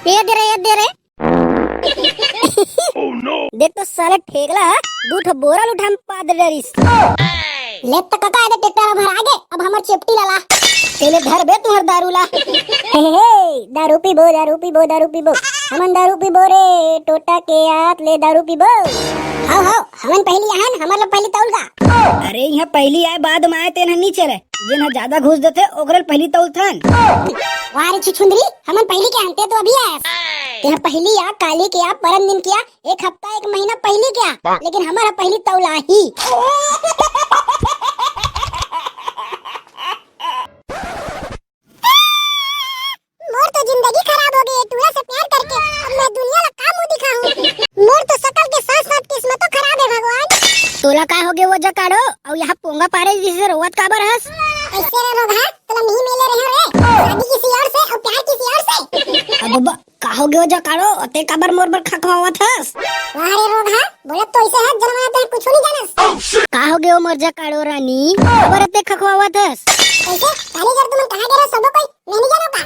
ये दे रे देख तो साले ठेकला दू ठो बोरा उठा में पा दे रिस ले त कका दे ट्रैक्टर भर आगे अब हमर चेपटी लाला तेले धर बे तुहर दारू ला हे दारू पीबो हमन दारू पीबो रे टोटा के आत ले दारू पीबो हां हमन पहली आहन हमर ला पहली तौल का अरे यहाँ पहली आए बाद में आए तेन नहीं चले जिन ज्यादा घुस देते ओकरल पहली तौल थन वारे छुछुंदरी हमन पहली के अंते तो अभी आए तेरा पहली या काली के या परम दिन किया एक हफ्ता एक महीना पहली क्या लेकिन हमारा पहली तौला ही मोर तो जिंदगी खराब हो गई टूला से प्यार करके अब मैं दुनिया ला का मुंह दिखाऊं मोर तो शकल के साथ साथ किस्मत तो खराब है भगवान तोला का हो गए वो जकाड़ो और यहाँ पोंगा पारे जिसे रोवत काबर हस ऐसे रे रोगा तोला नहीं मिले रहे रे शादी किसी और से और प्यार किसी और से अब का हो गए जकाड़ो अते काबर मोर बर खखवावत हस वाह रे रोगा बोला तो ऐसे है जन्माया तो कुछ नहीं जानस का हो गए मोर जकाड़ो रानी काबर अते खखवावत हस ऐसे कारीगर तुम कहां गए सब कोई मैं नहीं जानो का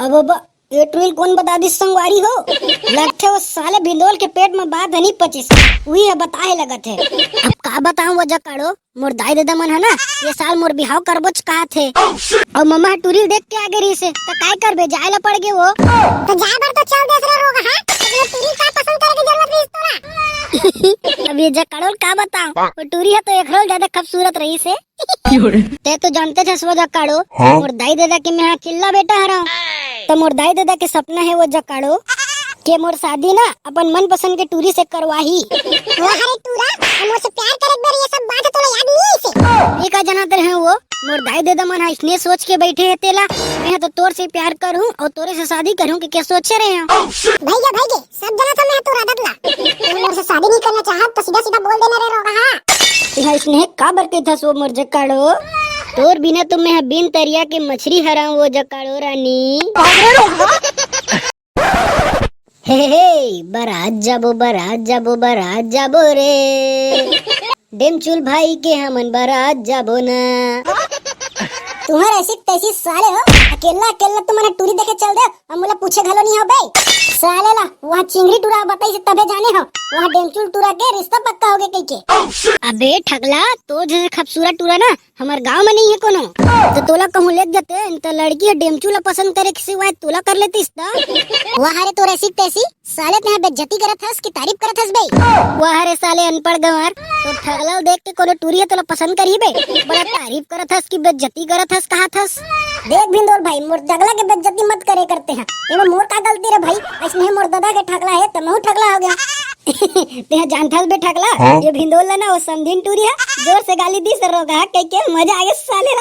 अब ये ट्रिल कौन बता दी संगवारी हो लगते वो साले भिंडोल के पेट में बात नहीं पचिस वही है बताए लगत है अब का बताऊं वो जकाड़ो मोर दाई दादा मन है ना ये साल मोर बिहाव करबोच कहा थे और मम्मा टूरिल देख के आगे रही से तो काय करबे जाए ला पड़ गए वो तो जाए बर तो चल देस रे रोगा हां ये टूरिल का पसंद करे की जरूरत नहीं तोरा अब ये जकाड़ो का बताऊं वो टूरी है तो एक रोल ज्यादा खूबसूरत रही से ते तो जानते थे वो जकाड़ो मोर दाई दादा के मैं किल्ला बेटा हरा तो मोर दाई दादा के सपना है वो जकाड़ो के मोर शादी ना अपन मन पसंद के टूरी से करवाही हरे टूरा हमर से प्यार करे बार ये सब बात तो याद नहीं से ये का जानते हैं वो मोर दाई दादा मन इसने सोच के बैठे है तेला मैं तो तोर से प्यार करूं और तोरे से शादी करूं कि क्या सोचे रहे हैं भाई सब जना था मैं तो आदत ला तुम मोर से शादी नहीं करना चाहत तो सीधा सीधा बोल देना रे रोगा हां यह इसने का बरके था सो मोर जकाड़ो तोर बिना तो मैं बिन तरिया के मछली हराऊं वो जकाड़ो रानी हे बारात जाबो रे डेमचुल भाई के हमन बारात जाबो ना तुम्हारा ऐसी तैसी साले हो अकेला तुम्हारा टूरी देखे चल दे और मुला पूछे घलो नहीं हो बे साले ला वहाँ चिंगड़ी टूरा बताई से तबे जाने हो वहाँ डेमचुल टूरा के रिश्ता पक्का हो गए कई के अबे ठगला तो जैसे खूबसूरत टूरा ना हमारे गांव में नहीं है कोनो तो तोला कहूँ ले जाते तो लड़की है डेमचुला पसंद करे किसी वाय तोला कर लेती वहाँ रे तो ऐसी तैसी साले ते बेइज्जती करत हस की तारीफ करत हस बे वहाँ रे साले अनपढ़ गंवार तो ठगला देख के कोनो टूरी है तोला पसंद करी बे बड़ा तारीफ करत हस की बेइज्जती करत हस कहा थस देख भिंडोल भाई मोर जगला के बेइज्जती मत करे करते हैं एमे मोर का गलती रे भाई इसमें मोर दादा के ठगला है तो मैं ठगला हो गया ते जानथस बे ठगला ये भिंडोल ना वो समधिन टूरी है जोर से गाली दी सर रोगा कह के मजा आ गया साले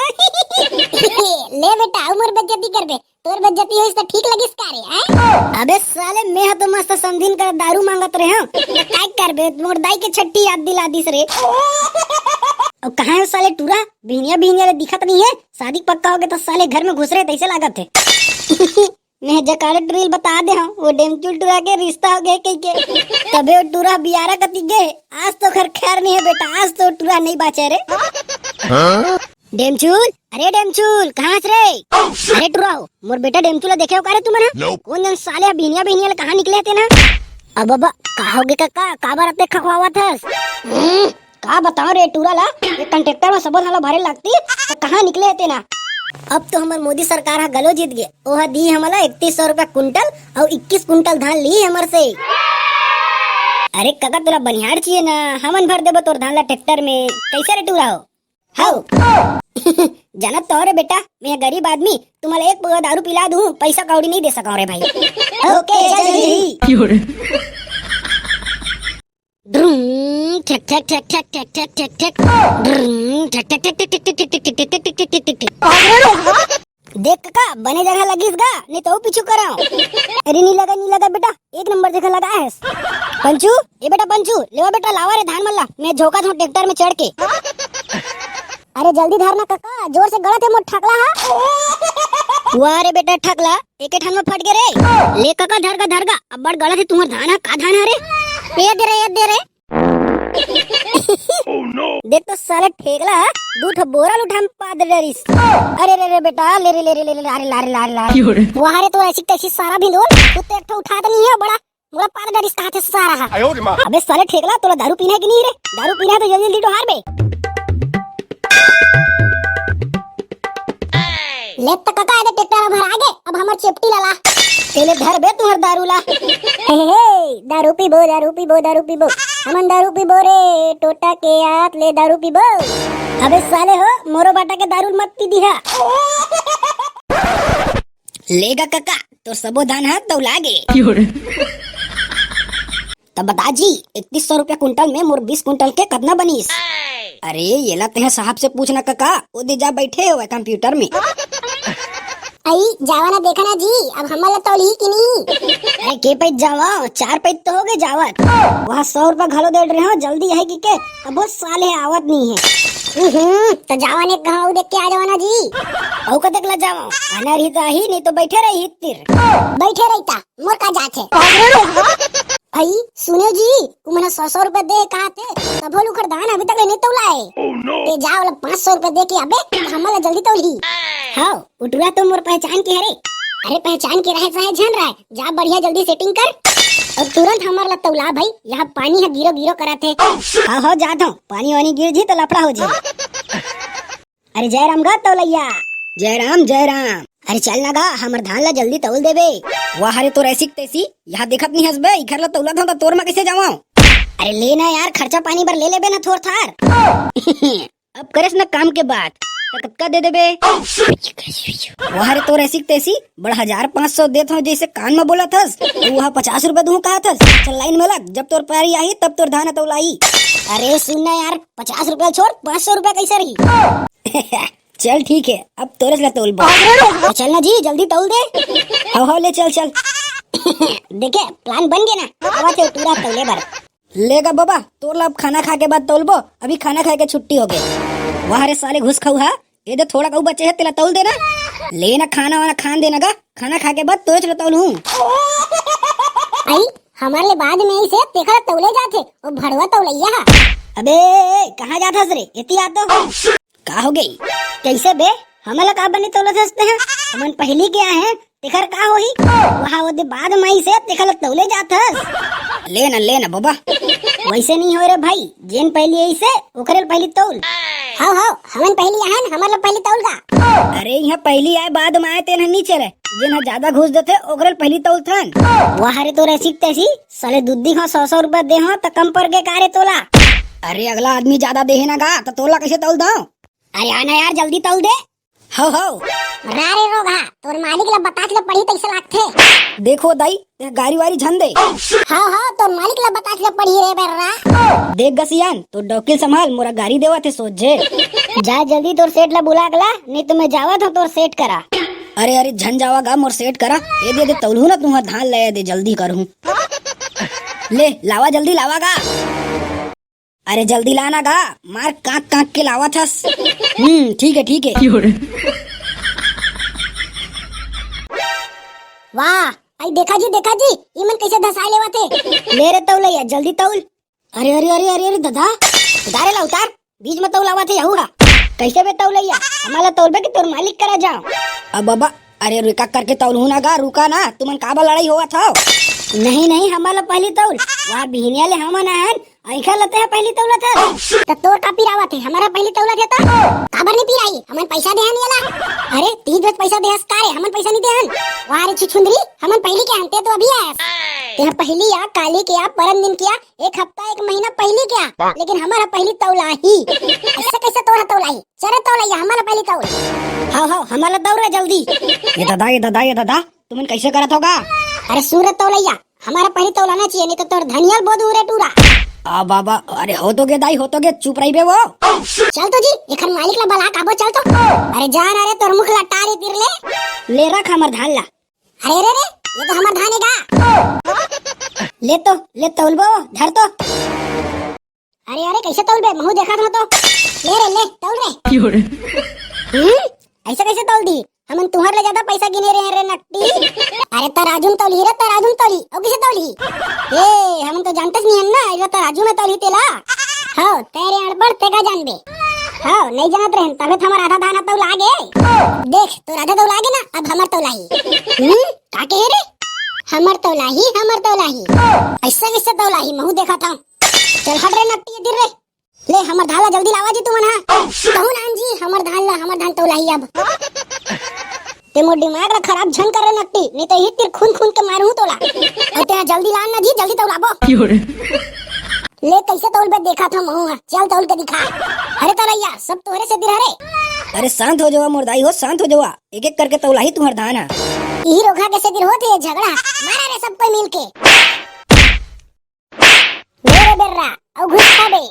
ले बेटा उमर बेइज्जती कर बे तोर बेइज्जती होइस तो ठीक लगिस का रे हैं अबे साले मैं तो मस्त समधिन कर दारू मांगत रहे हूं तो काय करबे मोर दाई के छट्टी याद दिला दिस रे अब कहाँ है साले टूरा भिनिया दिखत नहीं है शादी पक्का हो गया तो साले घर में घुस रहे तैसे लागत है मैं जकाड़े ड्रिल बता दे हूँ वो डेमचुल टूरा के रिश्ता हो गए कई के तबे वो टूरा बियारा कती गए आज तो खैर नहीं है बेटा आज तो टूरा नहीं बाचे रे डेमचुल अरे डेमचुल कहाँ रे अरे टूरा हो मोर बेटा डेमचुला देखे हो का रे तुमने कौन जन साले भिनिया कहाँ निकले थे ना अब कहोगे काका काबर अते खखवावत हस का बताओ रे टूरा ला ये कंट्रेक्टर में सबो साला भरे लगती तो कहाँ निकले थे ना अब तो हमार मोदी सरकार गलो जीत गए ओहा दी हमला 3100 रुपया कुंटल और 21 कुंटल धान ली हमर से अरे काका तोरा बनिहार चाहिए ना हमन भर देबो तोर धान ला ट्रैक्टर में कैसे रे टूरा हो हाउ जानत तो रे बेटा मैं गरीब आदमी तुम्हारे एक पूरा दारू पिला दूं पैसा कौड़ी नहीं दे सका रे भाई ओके जल्दी ड्रूम ठक ठक ठक ठक ठक ठक ठक ठक ड्रूम ठक ठक ठक ठक ठक ठक ठक ठक ठक ठक ठक ठक देख का बने जगह लगिस गा नहीं तो पीछू कराओ अरे नहीं लगा बेटा एक नंबर जगह लगा है पंचू ये बेटा पंचू लेवा बेटा लावा रे धान मल्ला मैं झोका था ट्रैक्टर में चढ़ के अरे जल्दी धरना काका जोर से गलत है मोर ठकला हा वाह रे बेटा ठकला एक ठान में फट गए रे ले काका धर गा अब बड़ गलत है तुम्हार धान है का धान है रे ये दे रे देख तो साले ठेकला दू ठो बोरा उठा पा दे रिस। अरे रे रे बेटा ले रे ले रे ले रे अरे लारे लारे लारे वहां रे तो ऐसी तैसी सारा भिंदोल तू तो एक ठो उठा तो नहीं है बड़ा मोरा पा दे रिस कहां थे सारा। अबे साले ठेकला तोला दारू पीना है कि नहीं रे? दारू पीना है तो जल्दी जल्दी डोहार बे। ले तो काका आगे ट्रैक्टर भर आगे अब हमर चेपटी लाला तेले धर बे तुहर दारू ला। हे दारू पीबो दारू पीबो दारू पीबो हमन दारू पीबो रे टोटा के आत ले दारू पीबो। अबे साले हो मोरो बाटा के दारू मत पी दिहा। लेगा काका तो सबो धान हाथ तो लागे। तब बता जी 3100 रुपया कुंटल में मोर 20 कुंटल के कितना बनीस? अरे ये ला तेरे साहब से पूछना काका वो दे जा बैठे हो कंप्यूटर में। आई जावा ना देखा ना जी अब हमारा तौली की नहीं। अरे के पैत जावा 4 पैत तो हो गए जावत वहाँ 100 रुपया घलो दे रहे हो जल्दी है कि के अब बहुत साले आवत नहीं है। तो जावा ने कहा देख के आ जावा ना जी। औ का देखला जावा आना रही तो ही नहीं तो बैठे रही तिर बैठे रहता मोर का जाथे। आई सुने जी तू मैंने 100 रुपए दे कहा थे तब हो लुखर दान अभी तक नहीं तौलाए। ते जा वाला 500 रुपए दे के अबे हमारा जल्दी तौली। हाँ उठुआ तो मोर पहचान के हरे। अरे पहचान के रहे चाहे झन रहा जा बढ़िया जल्दी सेटिंग कर और तुरंत हमारा तौला भाई यहाँ पानी है गिरो गिरो करा थे। हाँ हो जाता हूँ पानी वानी गिर जी तो लफड़ा हो जी। अरे जय राम गा तौलैया जय राम जय राम। अरे चल ना गा हमर धान ला जल्दी तौल देबे। वाह अरे तो ऐसी तैसी यहाँ देखत नहीं हंसबे इखर ला तौला था तो तोर में कैसे जावां? अरे लेना यार खर्चा पानी भर ले लेबे ना थोर थार। अब करेस ना काम के बाद कतका दे देबे? वहाँ रे तो ऐसी तैसी बड़ा 1500 देत हूँ जैसे कान में बोला थस तो वहाँ 50 रुपए दूँ कहा थस। चल लाइन में लग जब तोर पारी आई तब तोर धान तौलाई। अरे सुनना यार 50 रुपया छोड़ 500 रुपया कैसे रही? चल ठीक है अब तोरे से तौल तो चल ना जी जल्दी तौल दे। हो ले चल चल। देखे प्लान बन गया ना आवा ते पूरा तौले भर लेगा बाबा तोर ला अब खाना खा के बाद तौलबो अभी खाना खा के छुट्टी हो गई। वहाँ रे साले घुस खाऊ हा ये दे थोड़ा कहू बचे है तेला तौल देना लेना खाना वाना खान देना गा खाना खा के बाद तोरे चलो तौलूं। आई हमारे बाद में इसे तेखा तौले जाते और भड़वा तौलैया। अबे कहाँ जाता रे इतनी आता का हो गई कैसे बे हमारा का बने तौला सस्ते हैं हमन पहली क्या है तेखर का होही वहाँ वो दे बाद में से तेखा तौले जाता लेना बाबा वैसे नहीं हो रे भाई जेन पहली ऐसे ओकरे पहली तौल। हाँ हमन पहली आहन हमारा पहली तौल का। अरे यहाँ पहली आए बाद में आए तेन नीचे रे जेन ज्यादा घुस देते ओकरे पहली तौल थन। वहाँ रे तो रसी तैसी साले दूधी हो 100 रुपया दे हो तो कम पड़ गए कारे तोला। अरे अगला आदमी ज्यादा दे ना गा तो तोला कैसे तौल दो? अरे आना यार जल्दी तौल दे। हो रारे रोगा तोर मालिक ला बता के पड़ी कैसे लागथे। देखो दाई गाड़ी वारी झन दे। हाँ तोर मालिक ला बता के पड़ी रे बेरा। देख गसियान तो डोकिल संभाल मोरा गाड़ी देवा थे सोचे। जा जल्दी तोर सेठ ला बुला गला नहीं तो मैं जावा था तोर सेठ करा। अरे झन जावा गा मोर सेठ करा ये दे तौलू ना तुम्हारा धान ले दे जल्दी करूँ। ले लावा जल्दी लावा गा। अरे जल्दी लाना गा मार कांक के लावा थस। ठीक है। वाह आई देखा जी ये मन कैसे धसाए लेवा थे। ले रे तौलैया जल्दी तौल। अरे दादा उतारे ला उतार बीच में तौलावा थे यहूरा कैसे बे तौलैया हमारा तौलबे कि तोर मालिक करा जाओ। अब बाबा अरे रुका करके तौलू ना गा रुका ना तुमन काबा लड़ाई हुआ था। नहीं हमारा पहली तौल वहाँ बिहनिया ले हमन आन ऐखा लते है पहली तौला था तो तोर का पिरावा थे हमारा पहली तौला था काबर नहीं पिराई हमन पैसा देहन वाला। अरे 3 रोज पैसा देहस कारे हमन पैसा नहीं देहन वहाँ रे छुछुंदरी हमन पहली के हंते तो अभी आयस तेरा पहली या काली के या परम दिन किया 1 हफ्ता 1 महीना पहली क्या लेकिन हमारा पहली तौला ही ऐसा कैसे तोरा तौला ही चरे तौला हमारा पहली तौल। हाँ हमारा दौरा जल्दी। ये दादा तुमन कैसे करत होगा? अरे सूरत तौलैया हमारा पहली तौलाना चाहिए नहीं तो तोर धनियाल बहुत दूर है टूरा। आ बाबा अरे हो तो गे दाई हो तो गे चुप रही बे वो। चल तो जी एखन मालिक ला बला काबो चल तो। अरे जान अरे तोर मुख ला टारी तीर ले रख हमर धान ला। अरे रे ये तो हमर धान है गा ले तौलबो धर तो। अरे कैसे तौलबे महू देखा था तो ले तौल रे। ऐसे कैसे तौल दी हमन तुहर ले ज्यादा पैसा गिने रहे हैं रे नट्टी। अरे तराजू में तौली रे, तराजू में तौली और किसे तौली? ए हम तो जानते नहीं है ना, ये तराजू में तौली तेला। हाँ तेरे अड़बड़ ते का जानबे। हाँ नहीं जानत रहे तबे तो हमार आधा दाना तौल आगे। देख तो आधा तौल आगे ना, अब हमर तौलाही। का कहे रे? हमर तौलाही, हमर तौलाही। ऐसा किससे तौलाही महू देखा था। चल हट रे नट्टी इधर रे। ले हमर धाला जल्दी लावा जी तुमन। हां कहू नान जी हमर धान ला, हमर धान तौलाही अब। ते मोर दिमाग ला खराब झन कर रे नट्टी, नहीं तो ही तीर खून खून के मारू तोला। और तेरा जल्दी लान ना जी, जल्दी तौलाबो। ले कैसे तौल बे देखा था महू। चल तौल के दिखा। अरे तरैया सब तोहरे से दिर हरे। अरे शांत हो जावा मोरदाई हो, शांत हो जावा। एक एक करके तौलाही तुम्हार धान है। यही रोका कैसे दिर होते है झगड़ा। मारा रे सब कोई मिलके। मेरे बेर्रा और घुस खा बे।